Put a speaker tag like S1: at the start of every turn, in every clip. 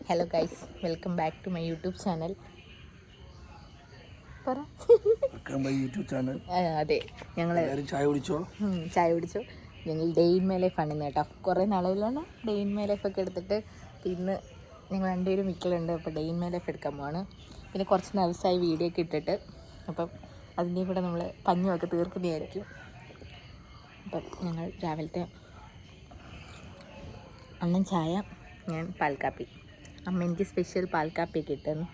S1: Hello guys, welcome back to my YouTube channel. അതെ, ഞങ്ങൾ
S2: ചായ കുടിച്ചോ?
S1: ഞങ്ങൾ ഡേ ഇൻ മൈ ലൈഫ് ആണ് കേട്ടോ. കുറേ നാളുകളിലാണ് ഡേ ഇൻ മൈ ലൈഫൊക്കെ എടുത്തിട്ട്. ഇന്ന് ഞങ്ങൾ രണ്ടുപേരും മിക്കലുണ്ട്. അപ്പോൾ ഡേ ഇൻ മൈ ലൈഫ് എടുക്കാൻ പോവാണ്. പിന്നെ കുറച്ച് ദിവസമായി വീഡിയോ ഒക്കെ ഇട്ടിട്ട്, അപ്പം അതിൻ്റെയും കൂടെ നമ്മൾ പഞ്ഞുമൊക്കെ തീർക്കുന്നതായിരിക്കും. അപ്പം ഞങ്ങൾ രാവിലത്തെ അണ്ണൻ ചായ, ഞാൻ പാൽക്കാപ്പി. അമ്മ എനിക്ക് സ്പെഷ്യൽ പാൽക്കാപ്പിയൊക്കെ ഇട്ടുന്നു.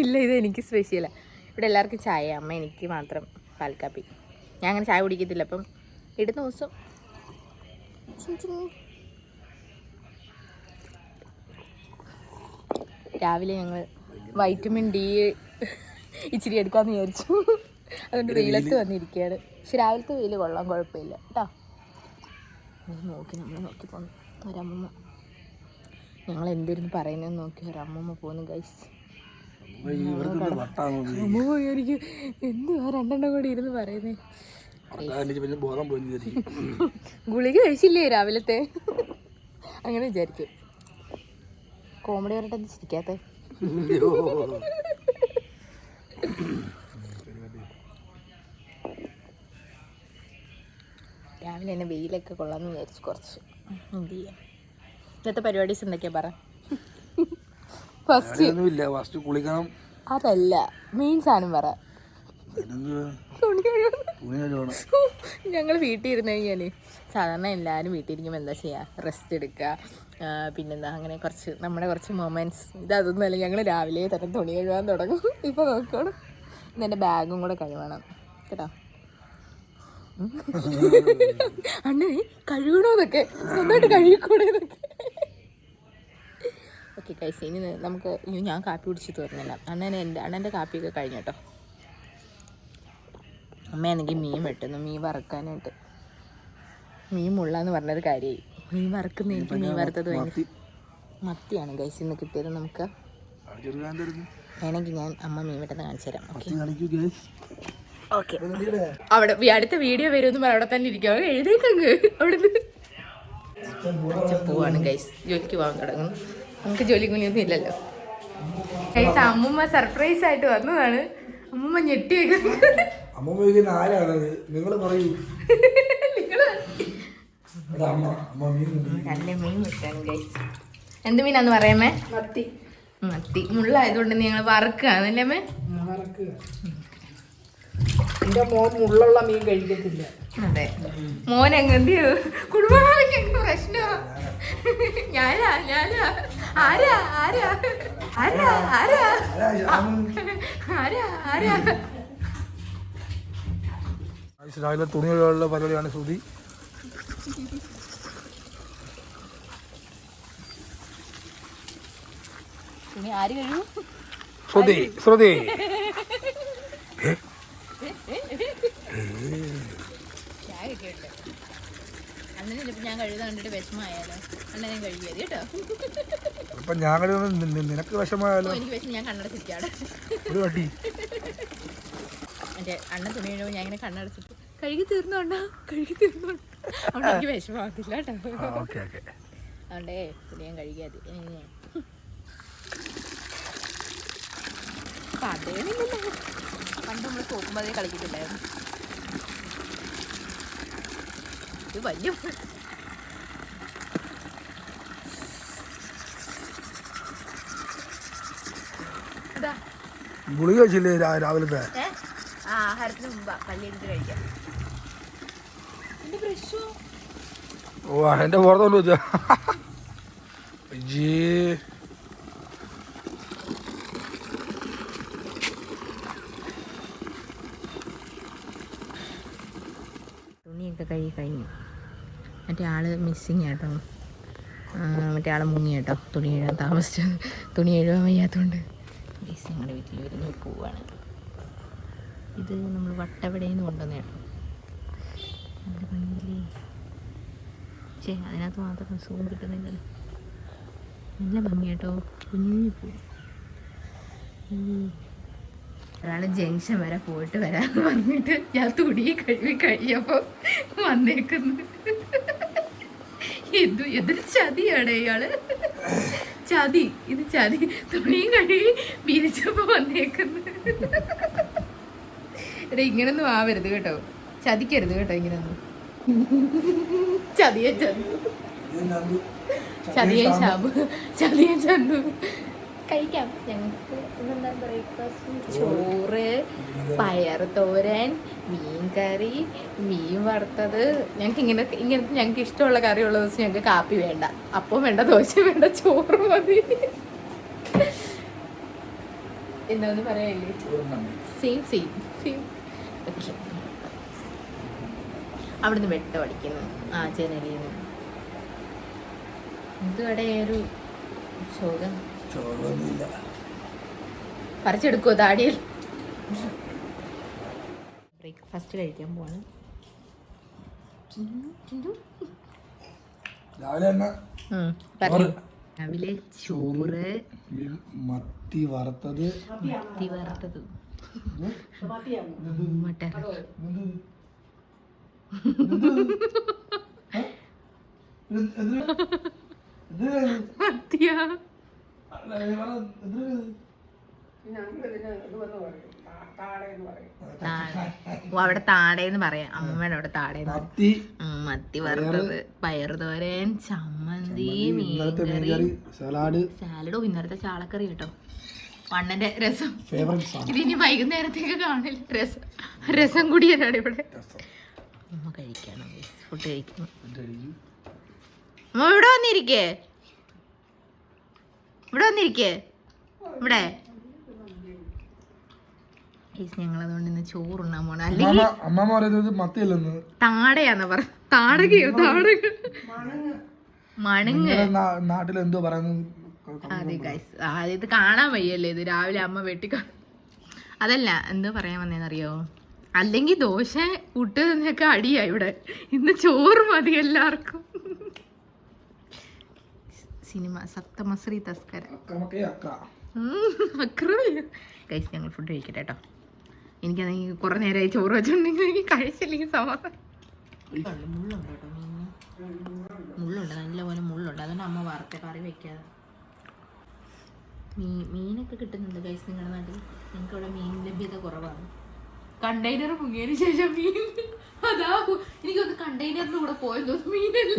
S1: ഇല്ല, ഇത് എനിക്ക് സ്പെഷ്യലാണ്. ഇവിടെ എല്ലാവർക്കും ചായ, അമ്മ എനിക്ക് മാത്രം പാൽക്കാപ്പി. ഞാൻ അങ്ങനെ ചായ കുടിക്കത്തില്ല. അപ്പം ഇടുന്ന ദിവസം രാവിലെ ഞങ്ങൾ വൈറ്റമിൻ ഡി ഇച്ചിരി എടുക്കാമെന്ന് വിചാരിച്ചു. അതുകൊണ്ട് വെയിലത്ത് വന്നിരിക്കുകയാണ്. പക്ഷെ രാവിലത്തെ വെയിൽ കൊള്ളാൻ കുഴപ്പമില്ല കേട്ടോ. നമ്മൾ നോക്കി പോന്നു. ഒരമ്മ ഞങ്ങൾ എന്തിരുന്ന് പറയുന്നതെന്ന് നോക്കി ഒരമ്മ പോകുന്നു ഗൈസ്. അമ്മ പോയി എനിക്ക് എന്തുവാ രണ്ടെണ്ണം കൂടി ഇരുന്ന് പറയുന്നേ. ഗുളിക കഴിച്ചില്ലേ രാവിലത്തെ? അങ്ങനെ വിചാരിക്കും. കോമഡി പറഞ്ഞിട്ട് എന്ത് ചിരിക്കാത്തെ? രാവിലെ തന്നെ വെയിലൊക്കെ കൊള്ളാമെന്ന് വിചാരിച്ചു കുറച്ച്. എന്ത് ചെയ്യാം? ഇന്നത്തെ പരിപാടീസ് എന്തൊക്കെയാ പറ.
S2: ഫസ്റ്റ് കുളിക്കണം.
S1: അതല്ല, മെയിൻ സാധനം പറ. ഞങ്ങൾ വീട്ടിൽ ഇരുന്ന് കഴിഞ്ഞാൽ സാധാരണ എല്ലാവരും വീട്ടിൽ ഇരിക്കുമ്പോൾ എന്താ ചെയ്യുക? റെസ്റ്റ് എടുക്കുക, പിന്നെന്താ അങ്ങനെ കുറച്ച് നമ്മുടെ കുറച്ച് മൊമെൻറ്റ്സ്. ഇതൊന്നുമല്ല, ഞങ്ങൾ രാവിലെ തന്നെ തുണി കഴുകാൻ തുടങ്ങും. ഇപ്പോൾ നോക്കണം, ഇന്നെൻ്റെ ബാഗും കൂടെ കഴുകണം കേട്ടോ. അണ്ണേ കഴുകണോന്നൊക്കെ, നന്നായിട്ട് കഴുകിക്കൂടെ എന്നൊക്കെ. ഓക്കെ കൈസ്, ഇനി നമുക്ക് ഞാൻ കാപ്പി കുടിച്ച് തീർന്നില്ല. അണ്ണൻ്റെ കാപ്പിയൊക്കെ കഴിഞ്ഞു കേട്ടോ. അമ്മയാണെങ്കിൽ മീൻ വെട്ടുന്നു, മീൻ വറുക്കാനായിട്ട്. മീൻ മുള്ളാന്ന് പറഞ്ഞത് കാര്യമായി. മീൻ വറുക്കുന്ന എനിക്ക് മീൻ വറുത്തത് ഭയങ്കര മത്തിയാണ് ഗൈസ് ഇന്ന് കിട്ടിയത്. നമുക്ക് വേണമെങ്കിൽ ഞാൻ അമ്മ മീൻ വെട്ടുന്ന കാണിച്ചു തരാം. ഓക്കെ, അവിടെ അടുത്ത വീഡിയോ വരുമെന്ന് പറഞ്ഞ അവിടെ തന്നെ ഇരിക്കും. എഴുതേക്കങ്ങ് അവിടെ നിന്ന് പോവാണ് ഗൈസ്. ജോലിക്ക് പോകാൻ തുടങ്ങുന്നു. നമുക്ക് ജോലി കുഞ്ഞൊന്നും ഇല്ലല്ലോ ഗൈസ്. അമ്മൂമ്മ സർപ്രൈസ് ആയിട്ട് വന്നതാണ്. അമ്മൂമ്മ ഞെട്ടിയൊക്കെ. നല്ല മീൻ കിട്ടാണ് ഗൈസ്. എന്ത് മീനാന്ന് പറയാമേ? മത്തി മുള്ളായതുകൊണ്ട് ഞങ്ങൾ വറുക്കുകയാണല്ലേ അമ്മേ?
S3: എന്റെ മോൻ മുള്ളുള്ള മീൻ കഴിക്കത്തില്ല.
S1: അതെ, മോൻ എങ്ങനെന്ത് കുടുംബാളിക്ക് പ്രശ്നമാ. ഞാനാ ആരാ ആരാ ആരാ ആരാ ആരാ ആരാ
S2: രാവിലെ തുണി കഴുകാനുള്ള പരിപാടിയാണ് ശ്രുതി.
S1: തുണി ആര് കഴിയും?
S2: ശ്രുതി
S1: അണ്ണനെ ഞാൻ കഴുകാൻ കണ്ടിട്ട് വിഷമമായാലോ? അണ്ണനെ കഴുകിയത് കേട്ടോ.
S2: ഞാൻ നിനക്ക് വിഷമമായാലോ?
S1: എനിക്ക് വിഷമം, ഞാൻ കണ്ണടച്ചിരിക്കാണ്. മറ്റേ അണ്ണൻ തുണി കഴിയുമ്പോൾ ഞാൻ ഇങ്ങനെ കണ്ണടച്ചിട്ട് കഴുകി തീർന്നോണ്ടാ അതുകൊണ്ട് എനിക്ക് വിഷമമാകത്തില്ല കേട്ടോ. അതുകൊണ്ടേ തുണി ഞാൻ കഴുകിയാതി. പണ്ട് നമ്മൾ സോപ്പുമ്പതേ കളിക്കത്തില്ലായിരുന്നു. ഇത് വലിയ
S2: ഗുളിക കഴിച്ചില്ലേ രാവിലത്തെ?
S1: ആഹാരത്തിന് മുമ്പാ പള്ളി എടുത്ത് കഴിക്കാം.
S2: ഓ എന്റെ പുറത്തോണ്ട് വെച്ചാ
S1: തുണിയൊക്കെ കഴുകി കഴിഞ്ഞു. മറ്റേ ആള് മിസ്സിങ് കേട്ടോ. മറ്റേ ആളെ മുങ്ങി കേട്ടോ. തുണി കഴുകാൻ താമസിച്ചത്, തുണി കഴുകാൻ വയ്യാത്തതുകൊണ്ട്. മിസ് ഞങ്ങളുടെ വീട്ടിൽ വരുന്ന ഒരു പൂവാണ് ഇത്. നമ്മൾ വട്ടവടയിൽ നിന്ന് കൊണ്ടുവന്ന കേട്ടോ. നല്ല ഭംഗിയില്ലേ? പക്ഷേ അതിനകത്ത് മാത്രം സുഖം കിട്ടുന്നില്ലല്ലോ. നല്ല ഭംഗി കേട്ടോ, കുഞ്ഞു പൂ. ഒരാൾ ജംഗ്ഷൻ വരെ പോയിട്ട് വരാമെന്ന് പറഞ്ഞിട്ട് ഞാൻ തുണി കഴുകി കഴിയപ്പോൾ വന്നേക്കുന്നു. എന്തൊരു ചതിയാണ് ഇയാള്. ചതി, ഇത് ചതി. തുണിയും കഴുകി വിരിച്ചപ്പോ വന്നേക്കുന്നു. എടാ ഇങ്ങനൊന്നും ആവരുത് കേട്ടോ, ചതിക്കരുത് കേട്ടോ ഇങ്ങനൊന്നും. ചതിയെ ചന്തു, ചതിയെ ശാബു, ചതിയെ ചന്തു. കഴിക്കാം ഞങ്ങൾക്ക്. ഇന്നെന്താ ബ്രേക്ക്ഫാസ്റ്റ്? ചോറ്, പയർ തോരൻ, മീൻ കറി, മീൻ വറുത്തത്. ഞങ്ങൾക്ക് ഇങ്ങനത്തെ ഞങ്ങൾക്ക് ഇഷ്ടമുള്ള കറിയുള്ള ദിവസം ഞങ്ങൾക്ക് കാപ്പി വേണ്ട, അപ്പം വേണ്ട, ദോശ വേണ്ട, ചോറ് മതി. എന്താന്ന് പറയാല്ലേ? Same same same. ഓക്കെ, അവിടുന്ന് വെട്ടം അടിക്കുന്നു ആ ജനലിന്ന്. ഇതുവരെ ഒരു ശോകം പറിച്ചെടുക്കുമോ താടിയിൽ? ബ്രേക്ക്ഫാസ്റ്റ് കഴിക്കാൻ പോവാണ്. രാവിലെ ചോറ്,
S2: മത്തി വറുത്തത്,
S1: മട്ടർ, മത്തിയാ. അവിടെ താടേന്ന് പറയാം, അമ്മമ്മയുടെ അവിടെ താടേന്ന്. മത്തി വറുത്തത്, പയറുതോരൻ, ചമ്മന്തി, മീൻകറി, സാലഡോ, ഇന്നലത്തെ ചാളക്കറി കേട്ടോ, മണ്ണന്റെ രസം. ഇതിനി വൈകുന്നേരത്തേക്ക് കാണില്ല, രസം കൂടിയാണ് ഇവിടെ. അമ്മ കഴിക്കണം, ഫുഡ് കഴിക്കണം. അമ്മ ഇവിടെ വന്നിരിക്കേ, ഇവിടെ ഞങ്ങളതുകൊണ്ട് ഇന്ന് ചോറുണ്ണാൻ പോണ. അല്ലെങ്കിൽ
S2: അമ്മ പറയുന്നത് മത്തിയല്ലെന്ന്,
S1: താടയാന്ന് പറ. താടകയോ? താടക മണങ്ങ്
S2: നാട്ടിൽ എന്തോ പറയുന്നത്.
S1: അതെ ഗൈസ്, ഇത് കാണാൻ വയ്യല്ലേ, ഇത് രാവിലെ അമ്മ അതല്ല എന്തോ പറയാൻ വന്നേന്നറിയോ? അല്ലെങ്കിൽ ദോശ പുട്ട് നിന്നൊക്കെ അടിയാ ഇവിടെ. ഇന്ന് ചോറ് മതി എല്ലാവർക്കും. സിനിമ സപ്തമശ്രീ തസ്കര ഗൈസ്, ഞങ്ങൾ ഫുഡ് കഴിക്കട്ടെ കേട്ടോ. എനിക്കാണെങ്കിൽ കുറെ നേരമായി ചോറ് വെച്ചിട്ടുണ്ടെങ്കിൽ എനിക്ക് കഴിച്ചില്ലെങ്കിൽ സമാധാനം. മുള്ളുണ്ട് കേട്ടോ, മുള്ളുണ്ട്, നല്ലപോലെ മുള്ളുണ്ട്. അതുകൊണ്ട് അമ്മ വറുത്ത കറി വെക്കാതെ. മീനൊക്കെ കിട്ടുന്നുണ്ട് ഗൈസ് നിങ്ങളുടെ നാട്ടിൽ? ഞങ്ങൾക്ക് ഇവിടെ മീൻ ലഭ്യത കുറവാണ്. കണ്ടെയ്നർ മുങ്ങിയതിന് ശേഷം മീൻ അതാ എനിക്കൊന്ന് കണ്ടെയ്നറിന്റെ കൂടെ പോയെന്ന് മീനല്ല.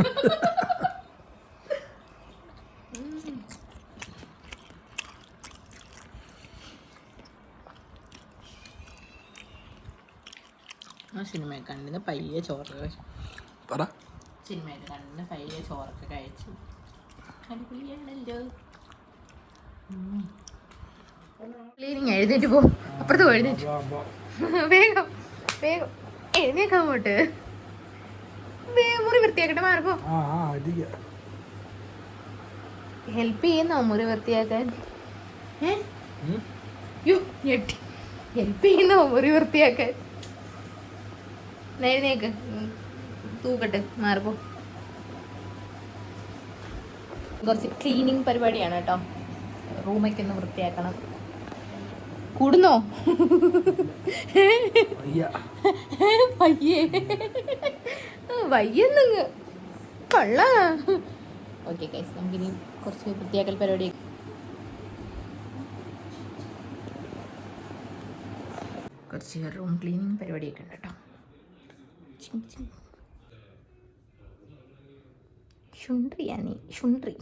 S1: ആ സിനിമയൊക്കെ കണ്ടിന്ന് പയ്യെ ചോറൊക്കെ ചോറൊക്കെ കഴിച്ചു. അടിപൊളിയാണല്ലോ. ക്ലീനിങ്. എഴുന്നേറ്റ് പോ, അപ്പുറത്ത് പോ, എഴുന്നേറ്റ് വേഗം വേഗം എഴുന്നേക്കാൻ പോട്ട്. മുറി വൃത്തിയാക്കട്ടെ, മാറിപ്പോ. ഹെൽപ്പ് ചെയ്യുന്നോ മുറി വൃത്തിയാക്കാൻ? ഞെട്ടി. ഹെൽപ്പ് ചെയ്യുന്നോ മുറി വൃത്തിയാക്കാൻ? എഴുന്നേക്ക്, തൂക്കട്ടെ, മാറിപ്പോ. കുറച്ച് ക്ലീനിങ് പരിപാടിയാണ് കേട്ടോ. റൂമൊക്കെ ഒന്ന് വൃത്തിയാക്കണം. കൂടുന്നോ? വയ്യെന്നങ്ങ് കൊള്ള. ഓക്കെ ഗൈസ്, നമുക്കിനി കുറച്ച് വൃത്തിയാക്കൽ പരിപാടി. കുറച്ച് റൂം ക്ലീനിങ് പരിപാടിയൊക്കെ ഉണ്ട് കേട്ടോ. ശുണ്ട്രിയാണി, ശുണ്ട്രി.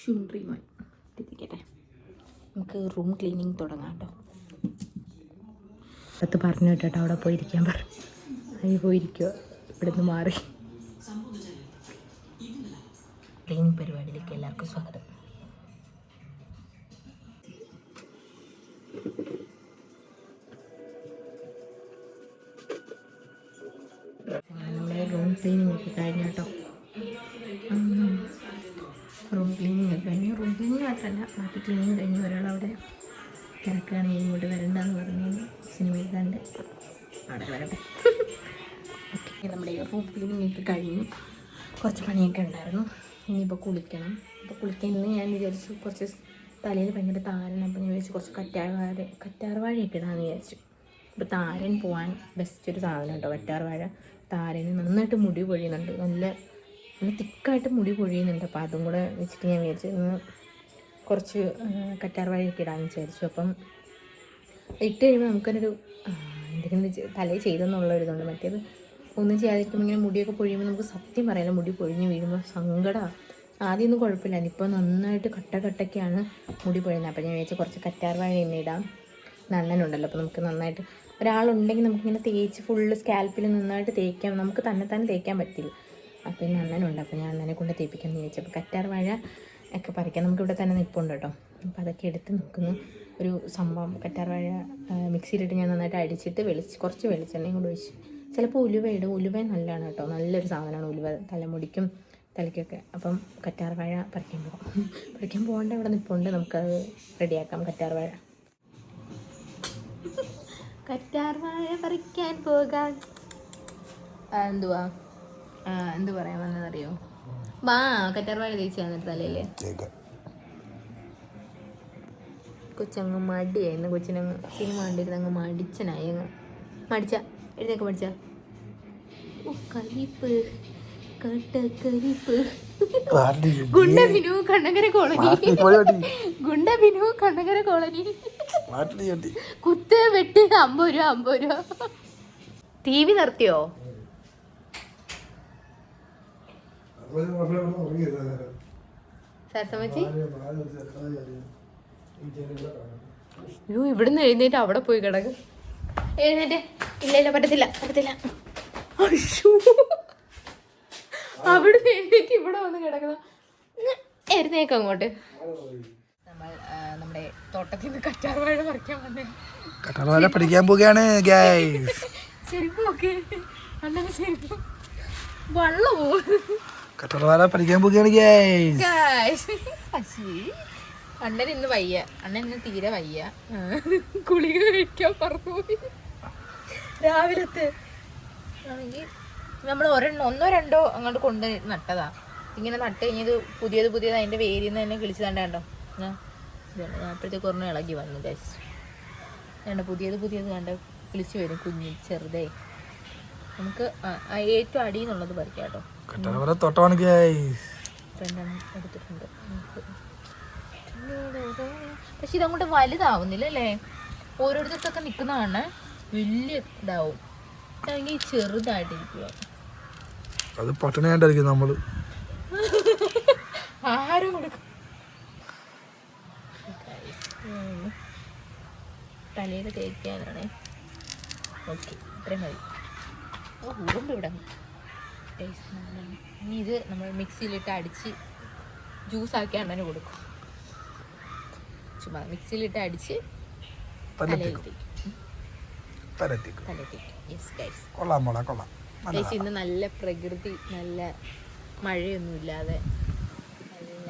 S1: ശുണ്ട്രി മോൻ എത്തിക്കട്ടെ. നമുക്ക് റൂം ക്ലീനിങ് തുടങ്ങാം കേട്ടോ. അടുത്ത് പറഞ്ഞു കേട്ടോ, അവിടെ പോയിരിക്കാൻ പറഞ്ഞു. അതിൽ പോയിരിക്കുക, ഇവിടുന്ന് മാറി. ക്ലീനിങ് പരിപാടിയിലേക്ക് എല്ലാവർക്കും സ്വാഗതം. നമ്മുടെ റൂം ക്ലീനിങ് ഒക്കെ കഴിഞ്ഞു കേട്ടോ. റൂം ക്ലീനിങ് ഒക്കെ കഴിഞ്ഞു. റൂം ക്ലീനിങ് മാത്രമല്ല, ബാക്കി ക്ലീനിങ് കഴിഞ്ഞ് ഒരാളവിടെ കിടക്കുകയാണെങ്കിൽ ഇങ്ങോട്ട് വരണ്ടെന്ന് പറഞ്ഞു സിനിമയിൽ കണ്ട് അവിടെ വരട്ടെ. ഓക്കെ, നമ്മുടെ റൂം ക്ലീനിങ് ഒക്കെ കഴിഞ്ഞു. കുറച്ച് പണിയൊക്കെ ഉണ്ടായിരുന്നു. ഇനിയിപ്പോൾ കുളിക്കണം. അപ്പോൾ കുളിക്കാൻ ഇന്ന് ഞാൻ വിചാരിച്ചു കുറച്ച് തലയിൽ ഭയങ്കര താരൻ. അപ്പോൾ ഞാൻ വിചാരിച്ചു കുറച്ച് കറ്റാർവാഴയൊക്കെ ഇടാമെന്ന് വിചാരിച്ചു. ഇപ്പോൾ താരൻ പോകാൻ ബെസ്റ്റ് ഒരു സാധനം കേട്ടോ കറ്റാർ വാഴ. താരന് നന്നായിട്ട് മുടി പൊഴിയുന്നുണ്ട്, നല്ല തിക്കായിട്ട് മുടി പൊഴിയുന്നുണ്ട്. അപ്പോൾ അതും കൂടെ വെച്ചിട്ട് ഞാൻ വിചാരിച്ചു ഇന്ന് കുറച്ച് കറ്റാർ വാഴയൊക്കെ ഇടാമെന്ന് വിചാരിച്ചു. അപ്പം ഇട്ട് കഴിയുമ്പോൾ നമുക്കതൊരു എന്തെങ്കിലും തലയിൽ ചെയ്തെന്നുള്ളൊരിതുണ്ട്. മറ്റേത് ഒന്നും ചെയ്യാതിരിക്കുമ്പോൾ ഇങ്ങനെ മുടിയൊക്കെ പൊഴിയുമ്പോൾ നമുക്ക് സത്യം പറയാനുള്ള മുടി പൊഴിഞ്ഞ് വീഴുമ്പോൾ സങ്കടമാണ്. ആദ്യമൊന്നും കുഴപ്പമില്ല, ഇപ്പോൾ നന്നായിട്ട് കട്ടയ്ക്കാണ് മുടി പൊഴിയുന്നത്. അപ്പോൾ ഞാൻ വിചാരിച്ചു കുറച്ച് കറ്റാർ വാഴ എണ്ണ ഇടാം. നണ്ണനുണ്ടല്ലോ, അപ്പോൾ നമുക്ക് നന്നായിട്ട് ഒരാളുണ്ടെങ്കിൽ നമുക്കിങ്ങനെ തേച്ച് ഫുള്ള് സ്കാൽപ്പിൽ നന്നായിട്ട് തേക്കാം. നമുക്ക് തന്നെ തേക്കാൻ പറ്റില്ല. അപ്പോൾ ഈ അണ്ണനുണ്ട്, അപ്പോൾ ഞാൻ അണ്ണനെ കൊണ്ട് തേപ്പിക്കാമെന്ന് വിചാരിച്ചു. അപ്പോൾ കറ്റാർ വാഴ ഒക്കെ പറിക്കാം, നമുക്കിവിടെ തന്നെ നിൽപ്പുണ്ട് കേട്ടോ. അപ്പോൾ അതൊക്കെ എടുത്ത് നമുക്കൊന്ന് ഒരു സംഭവം കറ്റാർ വാഴ മിക്സിയിലിട്ട് ഞാൻ നന്നായിട്ട് അടിച്ചിട്ട് കുറച്ച് വെളിച്ചെണ്ണയും കൂടെ ഒഴിച്ച്, ചിലപ്പോൾ ഉലുവ ഇടും. ഉലുവ നല്ലതാണ് കേട്ടോ, നല്ലൊരു സാധനമാണ് ഉലുവ തലമുടിക്കും തലയ്ക്കൊക്കെ. അപ്പം കറ്റാർ വാഴ പറിക്കാൻ പോകേണ്ട ഇവിടെ നിൽപ്പുണ്ട്, നമുക്കത് റെഡിയാക്കാം. കറ്റാർ വാഴ പറിക്കാൻ പോകാം. എന്ത് പറയാൻ വന്നതറിയോ? വാ കറ്റാർ വാഴ തേച്ച് വന്നിട്ട് തലയില് കൊച്ചങ്ങ് മടിയായിരുന്നു. കൊച്ചിനങ്ങ് സിനിമ കണ്ടിരുന്ന് അങ്ങ് മടിച്ചനായി. അങ്ങ് എഴുന്നേക്ക് മടിച്ച കരിപ്പ് കട്ടക്കരിപ്പ്. ഗുണ്ട ബിനു കണ്ണങ്കര കോളനി കുത്ത് വെട്ട് 50 രൂപ. TV നിർത്തിയോ? സരസമ്മച്ചി ഇവിടുന്ന് എഴുന്നേറ്റ് അവിടെ പോയി കിടക്കും. എഴുന്നേറ്റ് ഇല്ല പറ്റത്തില്ല. അവിടുന്ന് എഴുന്നേറ്റ് ഇവിടെ വന്ന് കിടക്കുന്ന എഴുന്നേക്ക് അങ്ങോട്ട്. നമ്മൾ നമ്മുടെ തോട്ടത്തിൽ നിന്ന് കറ്റാർ വാഴ പറിക്കാൻ വന്നേ.
S2: കറ്റാർ വാഴ പഠിക്കാൻ പോവുകയാണ്.
S1: വെള്ളം
S2: കറ്റാർ വാഴ പഠിക്കാൻ പോവുകയാണ്.
S1: അണ്ണൻ ഇന്ന് വയ്യ, അണ്ണൻ ഇന്ന് തീരെ വയ്യ. ഗുളിക കഴിക്കാൻ പറഞ്ഞുപോയി. രാവിലത്തെ ആണെങ്കിൽ നമ്മൾ ഒന്നോ രണ്ടോ അങ്ങോട്ട് കൊണ്ട് നട്ടതാ. ഇങ്ങനെ നട്ട് കഴിഞ്ഞത് പുതിയത് അതിൻ്റെ വേരിൽ നിന്ന് തന്നെ കിളിച്ച് കണ്ടോ. ഞാൻ അപ്പോഴത്തേക്ക് ഒരെണ്ണം ഇളകി വന്നു ഗൈസ്. വേണ്ട പുതിയത് കണ്ട കിളിച്ച് വരും കുഞ്ഞ് ചെറുതേ. നമുക്ക് ഏറ്റവും അടിയിൽ നിന്നുള്ളത് പറിക്കാം കേട്ടോ. എടുത്തിട്ടുണ്ട് നമുക്ക്. പക്ഷെ ഇതങ്ങോട്ട് വലുതാവുന്നില്ല അല്ലേ? ഓരോരുത്തർക്കൊക്കെ നിൽക്കുന്നതാണ് വലിയ ഇതാവും. ഇതാണെങ്കിൽ ചെറുതായിട്ടിരിക്കുക.
S2: അത് പട്ടണയായിട്ടായിരിക്കും നമ്മള്
S1: ആഹാരം കൊടുക്കും. തലയിൽ തേക്കാനാണേ. ഓക്കെ ഇത്രയും മതി. ഊറുണ്ട് ഇവിടെ. ഇനി ഇത് നമ്മൾ മിക്സിയിലിട്ട് അടിച്ച് ജ്യൂസാക്കി അണ്ണന് കൊടുക്കും. ചുമ്മാ മിക്സിയിലിട്ട് അടിച്ച് തലയിൽ തേക്കും. ഇന്ന് നല്ല പ്രകൃതി, നല്ല മഴയൊന്നും ഇല്ലാതെ നല്ല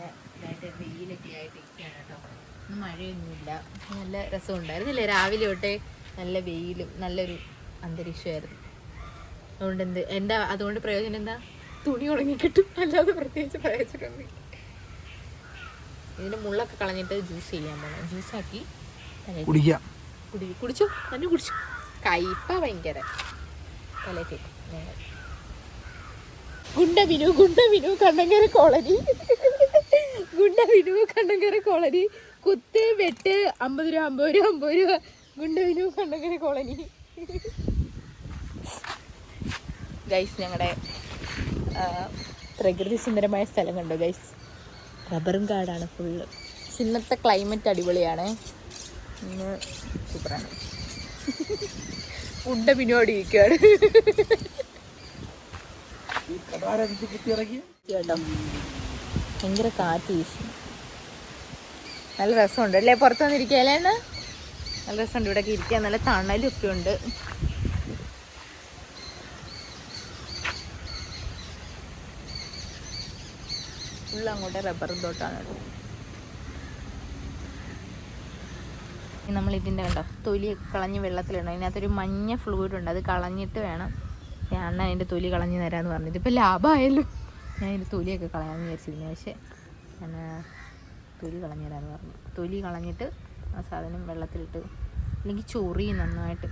S1: വെയിലൊക്കെ ആയിട്ടിരിക്കുകയാണ് കേട്ടോ. ഇന്ന് മഴയൊന്നുമില്ല, നല്ല രസമുണ്ടായിരുന്നില്ലേ? രാവിലെ തൊട്ടേ നല്ല വെയിലും നല്ലൊരു അന്തരീക്ഷമായിരുന്നു. അതുകൊണ്ട് പ്രയോജനം എന്താ? തുണി ഉണങ്ങി കിട്ടും, അല്ലാതെ പ്രത്യേകിച്ച് പ്രയോജനമൊന്നും. ഇതിൻ്റെ മുള്ളൊക്കെ കളഞ്ഞിട്ട് ജ്യൂസ് ചെയ്യാൻ പോകണം. ജ്യൂസാക്കി കുടിച്ചു തന്നെ കുടിച്ചു. കയ്പ ഭയങ്കര. തലത്തേക്ക് ഗുണ്ട ബിനു കണ്ണങ്കര കോളനി കുത്ത് വെട്ട് 50 രൂപ. ഗുണ്ട ബിനു കണ്ണങ്കര കോളനി. ഗൈസ് ഞങ്ങളുടെ പ്രകൃതി സുന്ദരമായ സ്ഥലം കണ്ടോ ഗൈസ്? റബ്ബറും കാടാണ് ഫുള്ള്. ഇന്നത്തെ ക്ലൈമറ്റ് അടിപൊളിയാണ്, ഇന്ന് സൂപ്പറാണ്. ഗുണ്ട ബിനോട് ഇരിക്കുകയാണ് കേട്ടോ. ഭയങ്കര കാറ്റ് വീശി, നല്ല രസമുണ്ട് അല്ലേ? പുറത്ത് വന്നിരിക്കുകയല്ലേ? നല്ല രസമുണ്ട് ഇവിടെയൊക്കെ ഇരിക്കാൻ, നല്ല തണലൊക്കെ ഉണ്ട്. ഫുള്ള് അങ്ങോട്ട് റബ്ബറും തോട്ടാണ് കേട്ടോ. നമ്മൾ ഇതിൻ്റെ കണ്ടോ തൊലി കളഞ്ഞ് വെള്ളത്തിലിടണം. അതിനകത്തൊരു മഞ്ഞ ഫ്ലൂയിഡ് ഉണ്ട്, അത് കളഞ്ഞിട്ട് വേണം. ഞാൻ അണ്ണൻ അതിൻ്റെ തൊലി കളഞ്ഞ് തരാമെന്ന് പറഞ്ഞത്. ഇപ്പോൾ ലാഭമായല്ലോ. ഞാൻ അതിൻ്റെ തൊലിയൊക്കെ കളയാമെന്ന് വിചാരിച്ചിരുന്നു, പക്ഷേ ഞാൻ തൊലി കളഞ്ഞു തരാമെന്ന് പറഞ്ഞു. തൊലി കളഞ്ഞിട്ട് ആ സാധനം വെള്ളത്തിലിട്ട്, അല്ലെങ്കിൽ ചൊറി നന്നായിട്ട്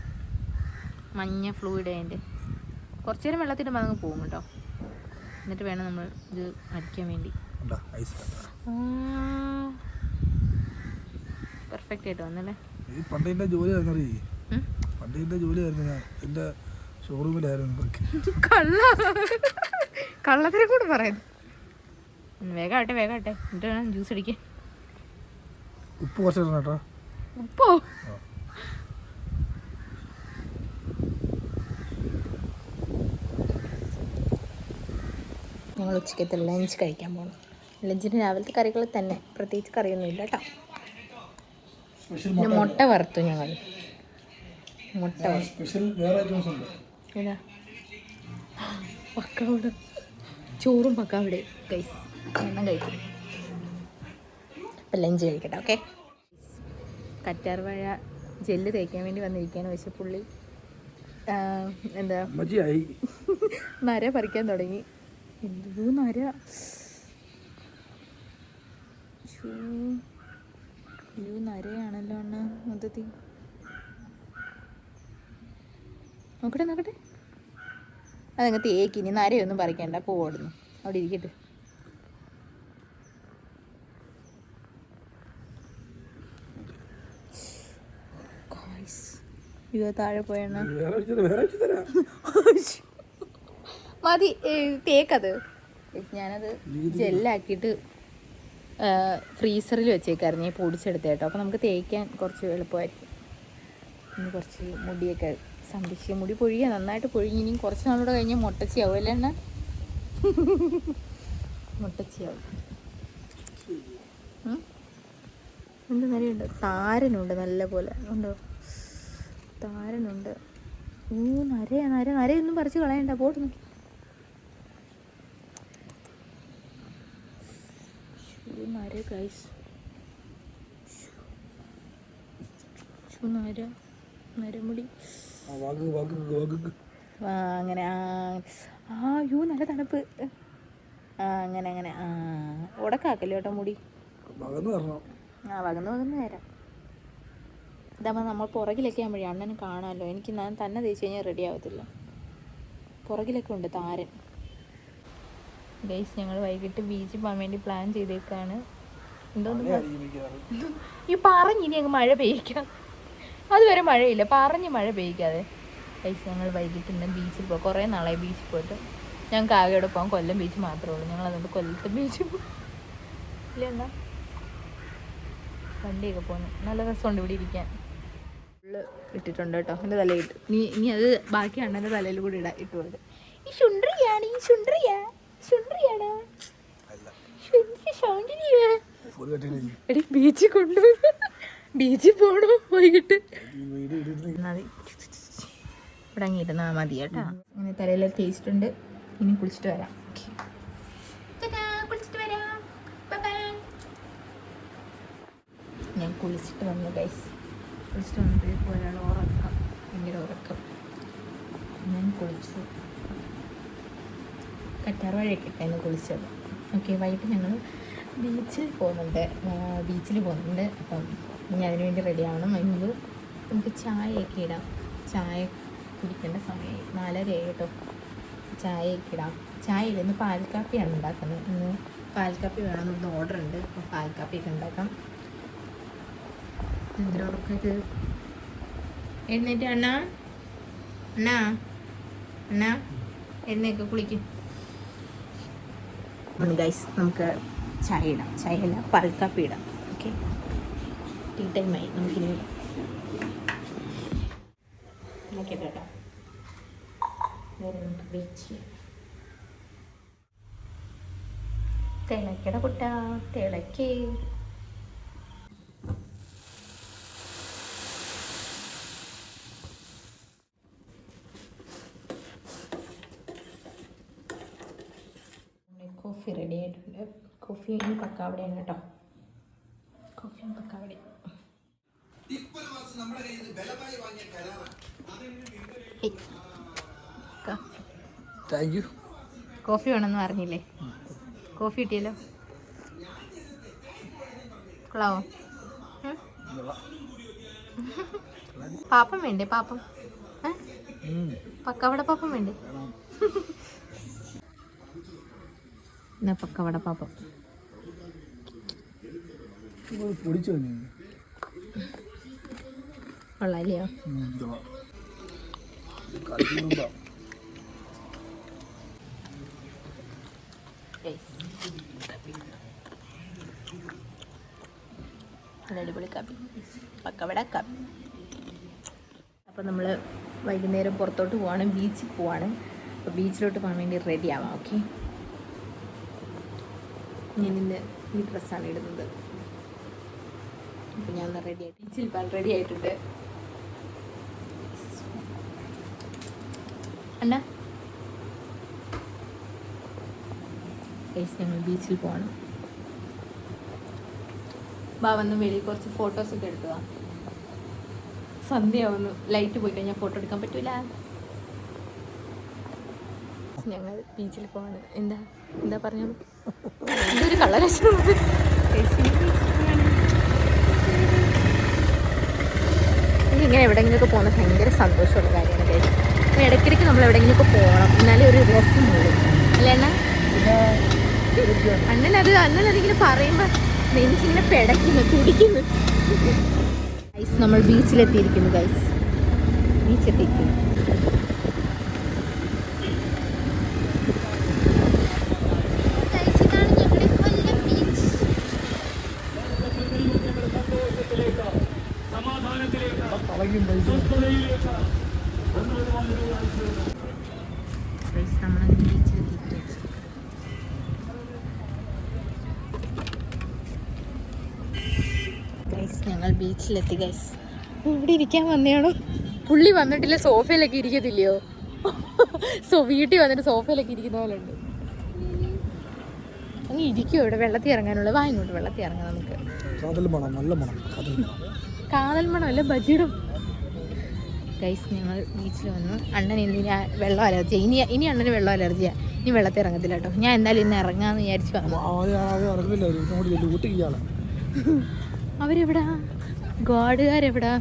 S1: മഞ്ഞ ഫ്ലൂയിഡ് അതിൻ്റെ. കുറച്ച് നേരം വെള്ളത്തിൻ്റെ അതങ്ങ് പോകും കേട്ടോ. എന്നിട്ട് വേണം നമ്മൾ ഇത് അടിക്കാൻ വേണ്ടി. പെർഫെക്റ്റ് ആയിട്ട് വന്നല്ലേ.
S2: പണ്ടിന്റെ ജോലി ആയിരുന്നു ഞാൻ എൻ്റെ ഷോറൂമിലായിരുന്നു.
S1: കള്ളത്തിനെ കൂടെ പറയുന്നു. വേഗാട്ടെ എന്നിട്ട് വേണം ജ്യൂസ് അടിക്കാൻ.
S2: ഉപ്പ് കുറച്ച് ഇടണം കേട്ടോ.
S1: ഉപ്പോ? ഞങ്ങൾ ഉച്ചക്കത്തെ ലഞ്ച് കഴിക്കാൻ പോകണം. ലഞ്ചിന് രാവിലത്തെ കറികൾ തന്നെ, പ്രത്യേകിച്ച് കറിയൊന്നുമില്ല കേട്ടോ. പിന്നെ മുട്ട വറുത്തു ഞങ്ങൾ. മുട്ട ഏതാ? പക്കാവട, ചോറും പക്കാവട ഗൈസ്. എണ്ണം കഴിക്കും. അപ്പം ലഞ്ച് കഴിക്കട്ടെ. ഓക്കെ. കറ്റാർവാഴ ജെല്ല് തേക്കാൻ വേണ്ടി വന്നിരിക്കുകയാണ്. പക്ഷെ പുള്ളി എന്താ നര പറിക്കാൻ തുടങ്ങി. എന്തോ നര. നരയാണല്ലോ അണ്ണ മൊത്തത്തിൽ. നോക്കട്ടെ. അതങ്ങ് തേക്ക്. ഇനി നരയൊന്നും പറിക്കണ്ട, പോടുന്നു. അവിടെ ഇരിക്കട്ടെ. താഴെ പോയണ്ണ മതി. തേക്കത്. ഞാനത് ജെല്ലാക്കിയിട്ട് ഫ്രീസറിൽ വെച്ചേക്കായിരുന്നു. ഞാൻ പൊടിച്ചെടുത്ത കേട്ടോ. അപ്പോൾ നമുക്ക് തേക്കാൻ കുറച്ച് എളുപ്പമായിരിക്കും. ഇനി കുറച്ച് മുടിയൊക്കെ സംരക്ഷിക്കുക. മുടി പൊഴിയുക, നന്നായിട്ട് പൊഴിഞ്ഞ്. ഇനിയും കുറച്ച് നാളൂടെ കഴിഞ്ഞ് മുട്ടച്ചിയാവും അല്ലേ എണ്ണ? മുട്ടച്ചിയാവും. എന്ത് നരയുണ്ട്? താരനുണ്ട് നല്ല പോലെ. ഉണ്ടോ? താരനുണ്ട്. നരയൊന്നും പറിച്ച് കളയണ്ട, പോട്ടുന്നു. നര ഗൈസ്. നരമുടി. അങ്ങനെ. നല്ല തണുപ്പ്. അങ്ങനെ. ഉടക്കാക്കല്ലോ കേട്ടോ മുടി. വകന്ന് തരാം. ഇതാകുമ്പോൾ നമ്മൾ പുറകിലൊക്കെ ആകുമ്പോഴേ അണ്ണന് കാണാമല്ലോ. എനിക്ക് ഞാൻ തന്നെ തേച്ച് കഴിഞ്ഞാൽ റെഡി ആവത്തില്ല. പുറകിലൊക്കെ ഉണ്ട് താരൻ. ഗൈസ്, ഞങ്ങൾ വൈകിട്ട് ബീച്ചിൽ പോകാൻ വേണ്ടി പ്ലാൻ ചെയ്തേക്കാണ്. എന്തോന്ന് ഈ പറഞ്ഞിനി അങ്ങ് മഴ പെയ്യിക്കാം. അതുവരെ മഴയില്ല, പറഞ്ഞ് മഴ പെയ്യിക്കാതെ. ഗൈസ്, ഞങ്ങൾ വൈകിട്ട് ഇന്ന് ബീച്ചിൽ പോകും. കുറേ നാളായി ബീച്ചിൽ പോയിട്ട്. ഞങ്ങൾക്ക് ആകെയോടെ പോകാൻ കൊല്ലം ബീച്ച് മാത്രമേ ഉള്ളൂ. ഞങ്ങൾ അതുകൊണ്ട് കൊല്ലത്തെ ബീച്ചിൽ പോകും. ഇല്ല എന്നാ വണ്ടിയൊക്കെ പോകുന്നു. നല്ല രസമുണ്ട് ഇവിടെ ഇരിക്കാൻ. ഫുള്ള് ഇട്ടിട്ടുണ്ട് കേട്ടോ. എൻ്റെ തലയിട്ട് ഇനി അത് ബാക്കി അണ്ണൻ്റെ തലയിൽ കൂടി ഇട്ട് കൊടുത്ത്. ഈ ശുണ്ട്രിയാണ് എടി ബീച്ചിൽ കൊണ്ടുപോയി. ബീച്ചിൽ പോകണോ വൈകിട്ട്? ഇവിടെ അങ്ങ് ഇരുന്നാൽ മതി കേട്ടോ. അങ്ങനെ തലയിൽ തേച്ചിട്ടുണ്ട്. ഇനി കുളിച്ചിട്ട് വരാം. ഞാൻ കുളിച്ചിട്ട് വന്നു ഗൈസ്. കുളിച്ചിട്ട് വന്നപ്പോഴേക്കും ഒരാൾ ഉറക്കം, ഭയങ്കര ഉറക്കം. ഞാൻ കുളിച്ചു. കറ്റാർവാഴയൊക്കെ ഇട്ടായിരുന്നു കുളിച്ചത്. ഓക്കെ. വൈകിട്ട് ഞങ്ങൾ ബീച്ചിൽ പോകുന്നുണ്ട്. അപ്പം ഇനി അതിനുവേണ്ടി റെഡി ആവണം. അതിന് നമുക്ക് ചായയൊക്കെ ഇടാം. ചായ കുടിക്കേണ്ട സമയമായി. 4:30 കേട്ടോ. ചായയൊക്കെ ഇടാം. ചായയിൽ ഇന്ന് പാൽക്കാപ്പിയാണ് ഉണ്ടാക്കുന്നത്. ഇന്ന് പാൽക്കാപ്പി വേണമെന്ന് ഓർഡർ ഉണ്ട്. അപ്പോൾ പാൽക്കാപ്പിയൊക്കെ ഉണ്ടാക്കാം. എന്തിനോടൊക്കെ എഴുന്നേറ്റ് അണ്ണാ എഴുന്നേക്ക് കുളിക്കും. ഗൈസ്, നമുക്ക് ചായ ഇടാം. ചായയല്ല, പാൽക്കാപ്പി ഇടാം. ഓക്കെ. ടീ ടൈമായി. നമുക്കിനി കേട്ടോ ബീച്ച്. തിളക്കട കുട്ട തിളക്കേ. കോഫി റെഡി ആയിട്ടുണ്ട്. കോഫിയും പക്കാവടയാണ് കേട്ടോ. കോഫിയും പക്കാവട.
S2: Thank you.
S1: കോഫി വേണമെന്ന് പറഞ്ഞില്ലേ? കോഫി കിട്ടിയല്ലോ. കൊള്ളാവോ? പാപ്പം വേണ്ടേ? പാപ്പം പക്കവട പാപ്പം വേണ്ടേ? എന്നാ പക്കവട പാപ്പം
S2: പൊടിച്ചു
S1: കൊള്ളാല്ലയോ? അടിപൊളി കാപ്പി, പക്കവട കാപ്പി. അപ്പോൾ നമ്മൾ വൈകുന്നേരം പുറത്തോട്ട് പോവാണ്, ബീച്ചിൽ പോവാണ്. അപ്പോൾ ബീച്ചിലോട്ട് പോകാൻ വേണ്ടി റെഡി ആവാം. ഓക്കെ, ഞാനിന്ന് ഈ ഡ്രസ്സാണ് ഇടുന്നത്. അപ്പോൾ ഞാൻ റെഡി ആയിട്ട് ബീച്ചിൽ പോകാൻ റെഡി ആയിട്ടുണ്ട്. അണ്ണ ഞങ്ങൾ ബീച്ചിൽ പോവാണ്. വന്ന് വെളിയിൽ കുറച്ച് ഫോട്ടോസൊക്കെ എടുത്തതാ. സന്ധ്യയാവുന്നു, ലൈറ്റ് പോയി കഴിഞ്ഞാൽ ഫോട്ടോ എടുക്കാൻ പറ്റൂല. ഞങ്ങൾ ബീച്ചിൽ പോവാണ്. എന്താ പറഞ്ഞത്? ഇതൊരു കളറേഷൻ. ഇങ്ങനെ എവിടെയെങ്കിലുമൊക്കെ പോകുന്നത് ഭയങ്കര സന്തോഷമുള്ള കാര്യമാണ് കഴിച്ച്. അപ്പോൾ ഇടയ്ക്കിടയ്ക്ക് നമ്മൾ എവിടെയെങ്കിലുമൊക്കെ പോകണം, എന്നാലേ ഒരു രസം മൂടും അല്ലേ അണ്ണ? അണ്ണനതിങ്ങനെ പറയുമ്പോൾ നെഞ്ചിങ്ങനെ പിടയ്ക്കുന്നു, തുടിക്കുന്നു. ഗൈസ്, നമ്മൾ ബീച്ചിലെത്തിയിരിക്കുന്നു. ഗൈസ്, ബീച്ചെത്തിയിരിക്കുന്നു. ഞങ്ങൾ ബീച്ചിലെത്തി. ഗൈസ്, ഇവിടെ ഇരിക്കാൻ വന്നെയാണോ? പുള്ളി വന്നിട്ടില്ല, സോഫയിലൊക്കെ ഇരിക്കത്തില്ലയോ? വീട്ടിൽ വന്നിട്ട് സോഫയിലൊക്കെ ഇരിക്കുന്ന പോലെ ഉണ്ട്. അങ്ങ് ഇരിക്കുമോ ഇവിടെ? വെള്ളത്തിൽ ഇറങ്ങാനുള്ള വാ, ഇങ്ങോട്ട് വെള്ളത്തിൽ ഇറങ്ങാം നമുക്ക്. കാതൽ മണം അല്ല, ബജിയുടെ. ഗൈസ്, ഞങ്ങൾ ബീച്ചിൽ വന്നു. അണ്ണൻ എന്തിനാ വെള്ളം അലർജി? ഇനി അണ്ണന് വെള്ളം അലർജിയാ. ഇനി വെള്ളത്തിൽ ഇറങ്ങത്തില്ല കേട്ടോ. ഞാൻ എന്തായാലും ഇന്ന് ഇറങ്ങാന്ന് വിചാരിച്ചു വന്നു. അവരെവിടാ? ഗാർഡുകാരെവിടാ?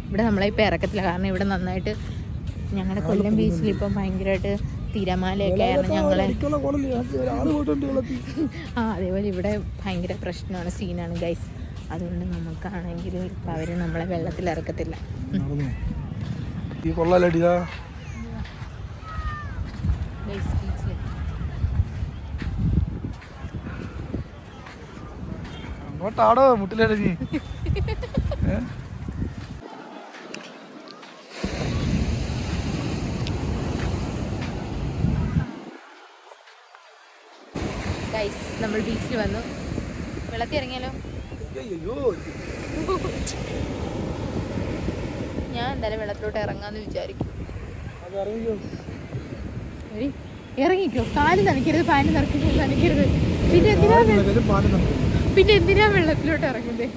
S1: ഇവിടെ നമ്മളിപ്പോൾ ഇറക്കത്തില്ല, കാരണം ഇവിടെ നന്നായിട്ട് ഞങ്ങളുടെ കൊല്ലം ബീച്ചിൽ ഇപ്പം ഭയങ്കരമായിട്ട് തിരമാലയൊക്കെ ആയിരുന്നു. ഞങ്ങളെ അതേപോലെ ഇവിടെ ഭയങ്കര പ്രശ്നമാണ്, സീനാണ് ഗൈസ്. അതുകൊണ്ട് നമുക്കാണെങ്കിൽ ഇപ്പം അവർ നമ്മളെ വെള്ളത്തിൽ ഇറക്കത്തില്ല.
S2: അങ്ങോട്ടാടോ മുട്ടിലടങ്ങി.
S1: ഗൈസ്, നമ്മൾ ബീച്ചിൽ വന്നു. വെള്ളത്തിൽ ഇറങ്ങിയാലോ? ഞാൻ എന്തായാലും വെള്ളത്തിലോട്ട് ഇറങ്ങാന്ന് വിചാരിക്കും. ഇറങ്ങിക്കോ, കാല് നനയ്ക്കരുത്, പാല് നനയ്ക്കരുത്. പിന്നെ എന്തിനാ വെള്ളത്തിലോട്ട് ഇറങ്ങുന്നത്?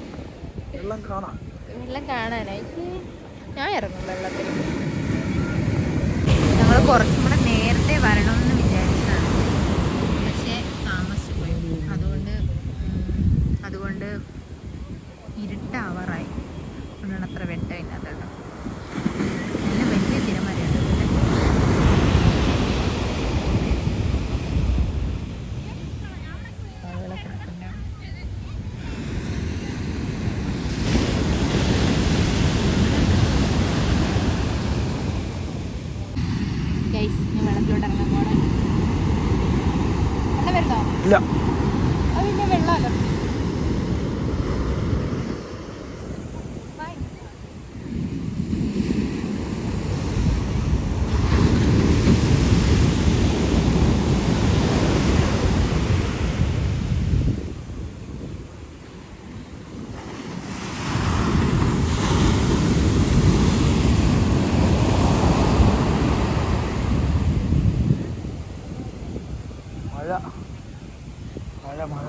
S1: വെള്ളം കാണാനായിട്ട് ഞാൻ ഇറങ്ങും വെള്ളത്തിൽ. ഞങ്ങൾ കുറച്ചും കൂടെ നേരത്തെ വരണമെന്ന് വിചാരിച്ചതാണ്, പക്ഷേ താമസിച്ചു പോയി. അതുകൊണ്ട് ഇരുട്ടാവാറായി. അതുകൊണ്ടാണ് അത്ര വെട്ടമില്ലാത്ത കേട്ടോ. നല്ല വലിയ തിരമാലയാണ്. വെള്ളത്തിലോട്ട് ഇറങ്ങാൻ പോണേ. വെള്ളം വരുന്നോ?
S2: ഇല്ല,
S1: അത് പിന്നെ വെള്ളമല്ലോ.
S2: മഴ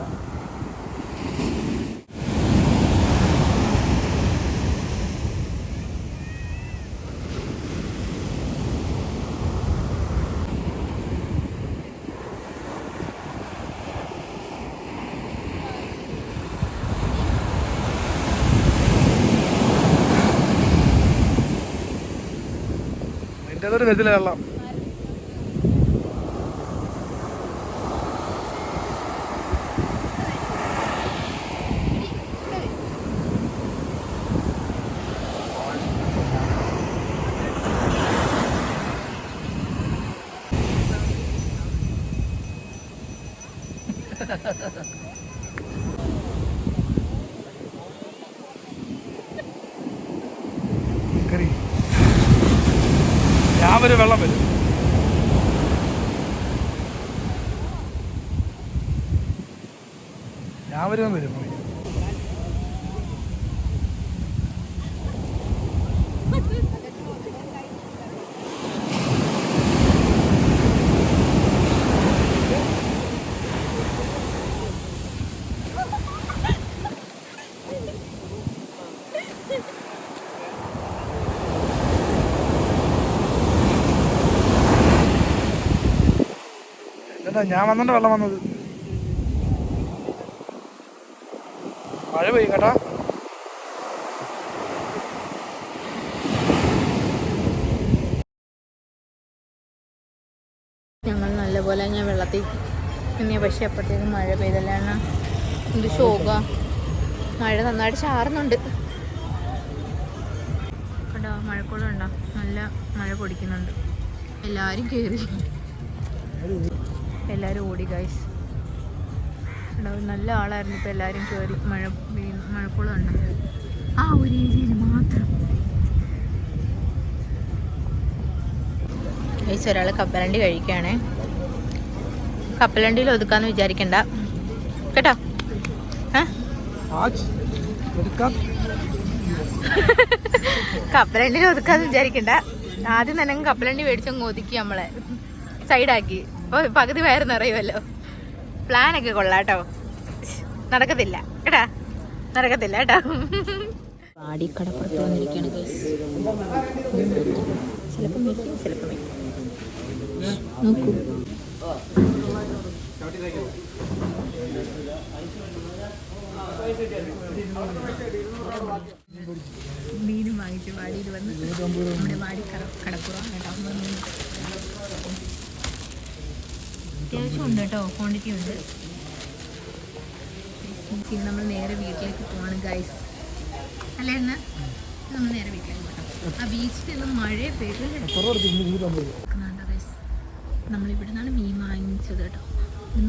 S2: നിന്റെ അതൊരു വരത്തില്ല വെള്ളം. ഞാൻ വരും, വെള്ളം വരും. ഞാൻ വരും വരും. എന്താ ഞാൻ വന്നിട്ട് വെള്ളം വന്നത്? മഴ പെയ്യും കേട്ടാ.
S1: ഞങ്ങൾ നല്ലപോലെ ഞാൻ വെള്ളത്തിൽ ഇനിയ, പക്ഷേ അപ്പോഴത്തേക്കും മഴ പെയ്തല്ലാണ്. എന്ത് ശോക, മഴ നന്നായിട്ട് ചാറുന്നുണ്ട് കേട്ടോ. മഴക്കോളം ഉണ്ടോ? നല്ല മഴ പൊടിക്കുന്നുണ്ട്. എല്ലാവരും കയറി, എല്ലാവരും ഓടി ഗൈസ്. നല്ല ആളായിരുന്നു. ഇപ്പോൾ എല്ലാവരും കയറി. മഴക്കോളം ഉണ്ട് ആ ഒരു ഏരിയയിൽ മാത്രം. ഗൈസ്, ഒരാൾ കപ്പലണ്ടി കഴിക്കുകയാണേ. കപ്പലണ്ടിയിൽ ഒതുക്കാന്ന് വിചാരിക്കണ്ട കേട്ടോ. കപ്പലണ്ടിയിൽ ഒതുക്കാന്ന് വിചാരിക്കണ്ട. ആദ്യം തന്നെ കപ്പലണ്ടി മേടിച്ചങ്ങ് ഒതുക്കി നമ്മളെ സൈഡാക്കി. അപ്പോൾ പകുതി വയറ് നിറയുമല്ലോ. പ്ലാനൊക്കെ കൊള്ളാട്ടോ. നടക്കത്തില്ല കേട്ടാ, നടക്കത്തില്ല കേട്ടോ. പാടിക്കടപ്പുറത്ത് വന്നിരിക്കുകയാണ് ഗൈസ്. ചിലപ്പോൾ മേടിക്കും, ചിലപ്പോൾ മേടിക്കും. നോക്കൂ, മീനും വാങ്ങിച്ചു വാടിയിൽ വന്ന്. നമ്മുടെ വാടി കടപ്പുറം കേട്ടോ. അത്യാവശ്യം ഉണ്ട് കേട്ടോ, ക്വാണ്ടിറ്റി ഉണ്ട്. ഇനി നമ്മൾ നേരെ വീട്ടിലേക്ക് പോവാണ് ഗൈസ്. അല്ലേ എന്നാ നമ്മൾ നേരെ വീട്ടിലേക്ക് പോകണം. ആ ബീച്ചിൽ നിന്ന് മഴ പെയ്ത് നമ്മളിവിടെ നിന്നാണ് മീൻ വാങ്ങിച്ചത് കേട്ടോ.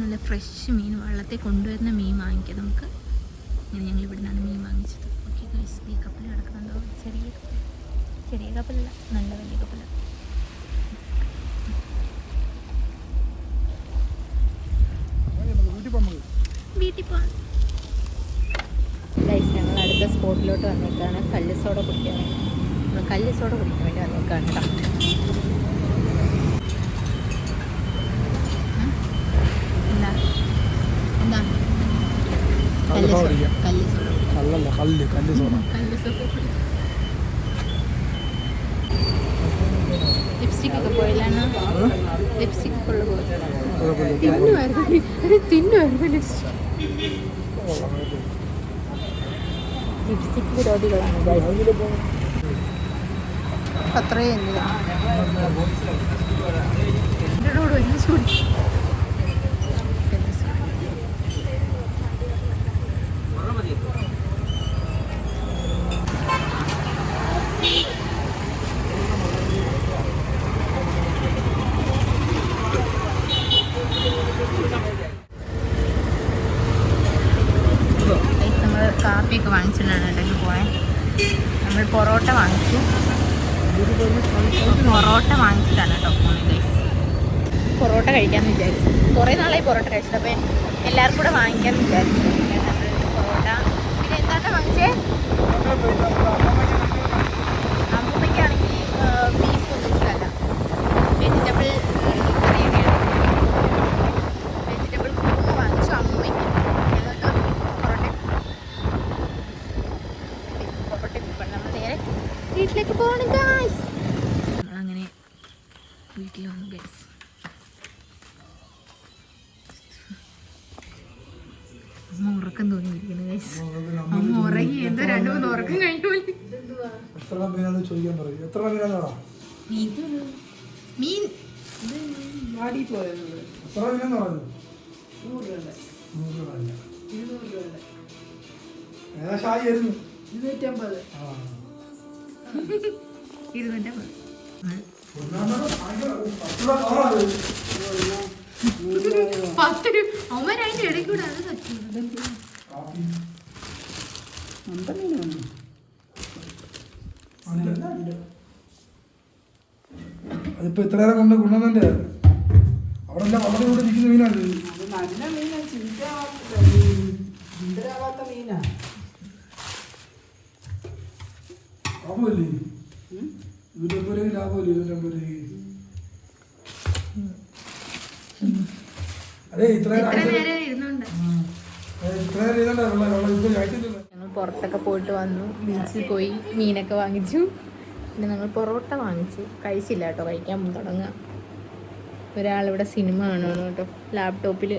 S1: നല്ല ഫ്രഷ് മീൻ, വെള്ളത്തിൽ കൊണ്ടുവരുന്ന മീൻ വാങ്ങിക്കാം നമുക്ക്. ഇങ്ങനെ ഞങ്ങൾ ഇവിടെ നിന്നാണ് മീൻ വാങ്ങിച്ചത്. ഓക്കെ ഗൈസ്, ഈ കപ്പൽ കിടക്കുന്നുണ്ടോ? ചെറിയ കപ്പലല്ല, നല്ല വലിയ കപ്പല. വീട്ടിൽ പോകാം ഗൈസ്. ഞങ്ങൾ അടുത്ത സ്പോട്ടിലോട്ട് വന്നേക്കാണ്. കല്ല് സോഡ കുടിക്കാൻ. നമ്മൾ കല്ല് സോഡ കുടിക്കാൻ വേണ്ടി വന്നേക്കാണ് കേട്ടോ. എന്താ എന്താ കല്ല് സോഡ? ലിപ്സ്റ്റിക് ഒക്കെ പോയില്ലാണ്. ലിപ്സ്റ്റിക് ഒക്കെ ഉള്ള പോയി തിന്നുമായിരുന്നു ലിപ്സ്റ്റിക് വിരോധികളാണ് അത്രയും. എന്തിനാ ഒരുമിച്ച് കുടിക്കും. നമ്മൾ കാപ്പിയൊക്കെ വാങ്ങിച്ചിട്ടാണ് ഇടയ്ക്ക് പോയത്. നമ്മൾ പൊറോട്ട വാങ്ങിച്ചിട്ടാണ് കേട്ടോ പോകുന്നത്. പൊറോട്ട കഴിക്കാമെന്ന് വിചാരിച്ചു. കുറേ നാളായി പൊറോട്ട കഴിച്ചിട്ട്. അപ്പോൾ എല്ലാവർക്കും കൂടെ വാങ്ങിക്കാമെന്ന് വിചാരിച്ചു. പൊറോട്ട പിന്നെ എന്താണ് വാങ്ങിച്ചേ? അമ്മയ്ക്കാണെങ്കിൽ ബീഫ് ഒന്നും ഇഷ്ടമല്ല. വെജിറ്റബിൾ കറിയൊക്കെയാണ്. വെജിറ്റബിൾ കുറുമ വാങ്ങിച്ചു അമ്മയ്ക്ക്. ഞങ്ങൾക്ക് പൊറോട്ട ബീഫാണ്. നമ്മൾ നേരെ വീട്ടിലേക്ക് പോകണം ഗൈസ്. നമ്മളങ്ങനെ വീട്ടിൽ വന്നു ഗൈസ്. അമ്മ ഉറക്കം തോന്നിയിരിക്കുന്നു ഗൈസ്. അമ്മ ഉറങ്ങി. എന്തോ 2-3 ഉറക്കം കഴിഞ്ഞു. മീൻ
S3: വാടി പോയത്
S2: എത്ര മീനെന്ന് പറഞ്ഞു?
S3: 100 രൂപ
S2: 100 രൂപ.
S3: 200 രൂപയുടെ
S2: ഏകദേശം ആയിരുന്നു.
S3: 250.
S2: ആ.
S1: 250.
S2: ഒന്നാമത് ഭയങ്കര 10 രൂപ കുറവാണ്.
S1: 10 രൂപ അവന്മാർ അതിൻ്റെ ഇടയ്ക്ക് കൂടെ അത് പറ്റും.
S2: കാപ്പി.
S3: മീനുണ്ട്
S2: ഉണ്ട്. അതിപ്പോ ഇത്ര നേരം കൊണ്ട് കൊണ്ടുവന്നെ അവിടെ എല്ലാം വളരെ കൂടെ ഇരിക്കുന്ന മീനാണ്.
S3: അത് നല്ല മീനാ, ചീത്തയാവാത്ത മീനാ.
S2: ലാഭമല്ലേ? 250 രൂപ ലാഭമല്ലേ? 250 രൂപ. അതെ ഇത്ര
S1: നേരം ഇരുന്നുണ്ട്. ഞങ്ങൾ പുറത്തൊക്കെ പോയിട്ട് വന്നു, ബീച്ചിൽ പോയി മീനൊക്കെ വാങ്ങിച്ചു. പിന്നെ ഞങ്ങൾ പൊറോട്ട വാങ്ങിച്ചു. കഴിച്ചില്ല കേട്ടോ, കഴിക്കാൻ തുടങ്ങുക. ഒരാളിവിടെ സിനിമ കാണുകയാണ് കേട്ടോ ലാപ്ടോപ്പിൽ.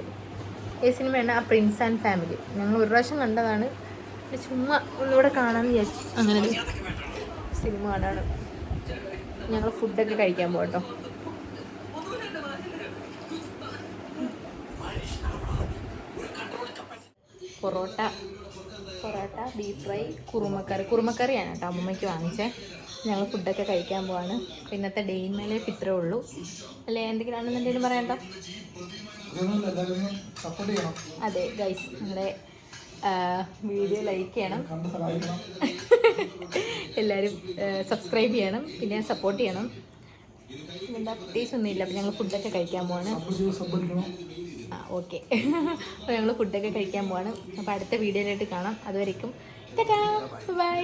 S1: ഈ സിനിമയാണ് ആ പ്രിൻസ് ആൻഡ് ഫാമിലി. ഞങ്ങൾ ഒരു പ്രാവശ്യം കണ്ടതാണ്, ചുമ്മാ ഒന്നുകൂടെ കാണാമെന്ന് വിചാരിച്ചു. അങ്ങനെ ഒരു സിനിമ കാണാണ്. ഞങ്ങൾ ഫുഡൊക്കെ കഴിക്കാൻ പോകട്ടോ. പൊറോട്ട, ബീഫ് ഫ്രൈ, കുറുമക്കറിയാണ് കേട്ടോ അമ്മമ്മയ്ക്ക് വാങ്ങിച്ചത്. ഞങ്ങൾ ഫുഡൊക്കെ കഴിക്കാൻ പോവാണ്. ഇന്നത്തെ ഡേ ഇൻ മൈ ലൈഫ് ഇത്രേ ഉള്ളൂ അല്ലേ? എന്തെങ്കിലും പറയണ്ടോ? അതെ ഗൈസ്, നിങ്ങളുടെ വീഡിയോ ലൈക്ക് ചെയ്യണം, എല്ലാവരും സബ്സ്ക്രൈബ് ചെയ്യണം, പിന്നെ സപ്പോർട്ട് ചെയ്യണം. എന്താ പ്രത്യേകിച്ചൊന്നുമില്ല. അപ്പം ഞങ്ങൾ ഫുഡൊക്കെ കഴിക്കാൻ പോവാണ്. ഓക്കെ. അപ്പോൾ ഞങ്ങൾ ഫുഡൊക്കെ കഴിക്കാൻ പോവാണ്. അപ്പോൾ അടുത്ത വീഡിയോയിലായിട്ട് കാണാം. അതുവരേക്കും ടാറ്റാ, ബൈ.